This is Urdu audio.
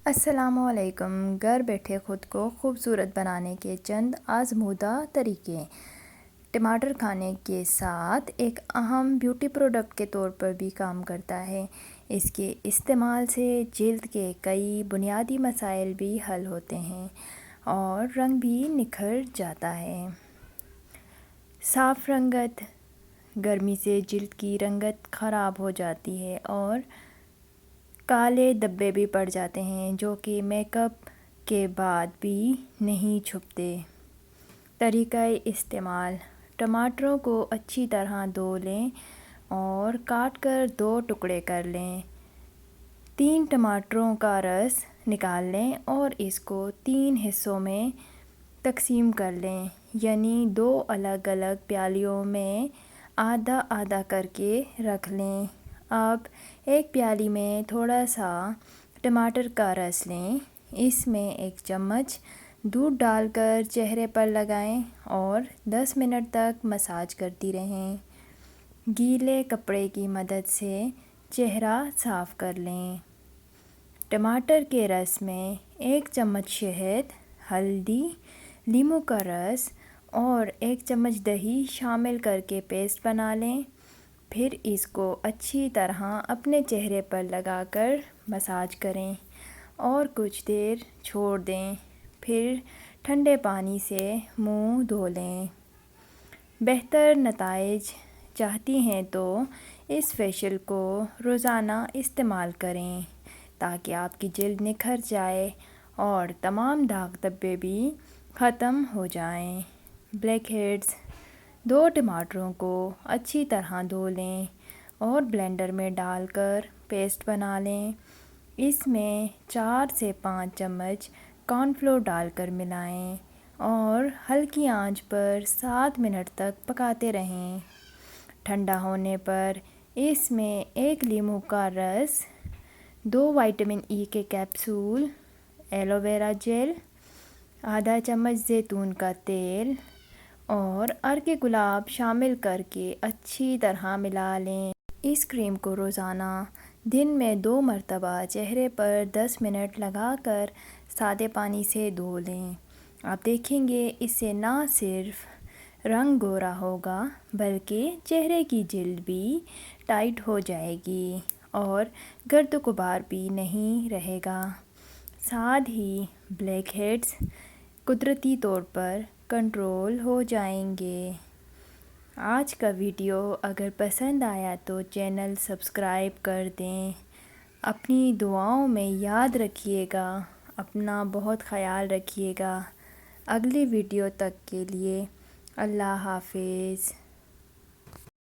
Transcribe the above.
السلام علیکم۔ گھر بیٹھے خود کو خوبصورت بنانے کے چند آزمودہ طریقے۔ ٹماٹر کھانے کے ساتھ ایک اہم بیوٹی پروڈکٹ کے طور پر بھی کام کرتا ہے۔ اس کے استعمال سے جلد کے کئی بنیادی مسائل بھی حل ہوتے ہیں اور رنگ بھی نکھر جاتا ہے۔ صاف رنگت: گرمی سے جلد کی رنگت خراب ہو جاتی ہے اور کالے دھبے بھی پڑ جاتے ہیں جو کہ میک اپ کے بعد بھی نہیں چھپتے۔ طریقہ استعمال: ٹماٹروں کو اچھی طرح دھو لیں اور کاٹ کر 2 ٹکڑے کر لیں۔ 3 ٹماٹروں کا رس نکال لیں اور اس کو 3 حصوں میں تقسیم کر لیں، یعنی 2 الگ الگ پیالیوں میں آدھا آدھا کر کے رکھ لیں۔ اب ایک پیالی میں تھوڑا سا ٹماٹر کا رس لیں، اس میں 1 چمچ دودھ ڈال کر چہرے پر لگائیں اور 10 منٹ تک مساج کرتی رہیں۔ گیلے کپڑے کی مدد سے چہرہ صاف کر لیں۔ ٹماٹر کے رس میں 1 چمچ شہد، ہلدی، لیموں کا رس اور 1 چمچ دہی شامل کر کے پیسٹ بنا لیں۔ پھر اس کو اچھی طرح اپنے چہرے پر لگا کر مساج کریں اور کچھ دیر چھوڑ دیں، پھر ٹھنڈے پانی سے منہ دھو لیں۔ بہتر نتائج چاہتی ہیں تو اس فیشل کو روزانہ استعمال کریں تاکہ آپ کی جلد نکھر جائے اور تمام داغ دھبے بھی ختم ہو جائیں۔ بلیک ہیڈز: 2 ٹماٹروں کو اچھی طرح دھو لیں اور بلینڈر میں ڈال کر پیسٹ بنا لیں۔ اس میں 4 سے 5 چمچ کارن فلور ڈال کر ملائیں اور ہلکی آنچ پر 7 منٹ تک پکاتے رہیں۔ ٹھنڈا ہونے پر اس میں 1 لیموں کا رس، 2 وٹامن ای کے کیپسول، ایلو ویرا جیل، آدھا چمچ زیتون کا تیل اور عرق گلاب شامل کر کے اچھی طرح ملا لیں۔ اس کریم کو روزانہ دن میں 2 مرتبہ چہرے پر 10 منٹ لگا کر سادے پانی سے دھو لیں۔ آپ دیکھیں گے اس سے نہ صرف رنگ گورا ہوگا بلکہ چہرے کی جلد بھی ٹائٹ ہو جائے گی اور گرد و غبار بھی نہیں رہے گا۔ ساتھ ہی بلیک ہیڈز قدرتی طور پر کنٹرول ہو جائیں گے۔ آج کا ویڈیو اگر پسند آیا تو چینل سبسکرائب کر دیں۔ اپنی دعاؤں میں یاد رکھیے گا۔ اپنا بہت خیال رکھیے گا۔ اگلی ویڈیو تک کے لیے اللہ حافظ۔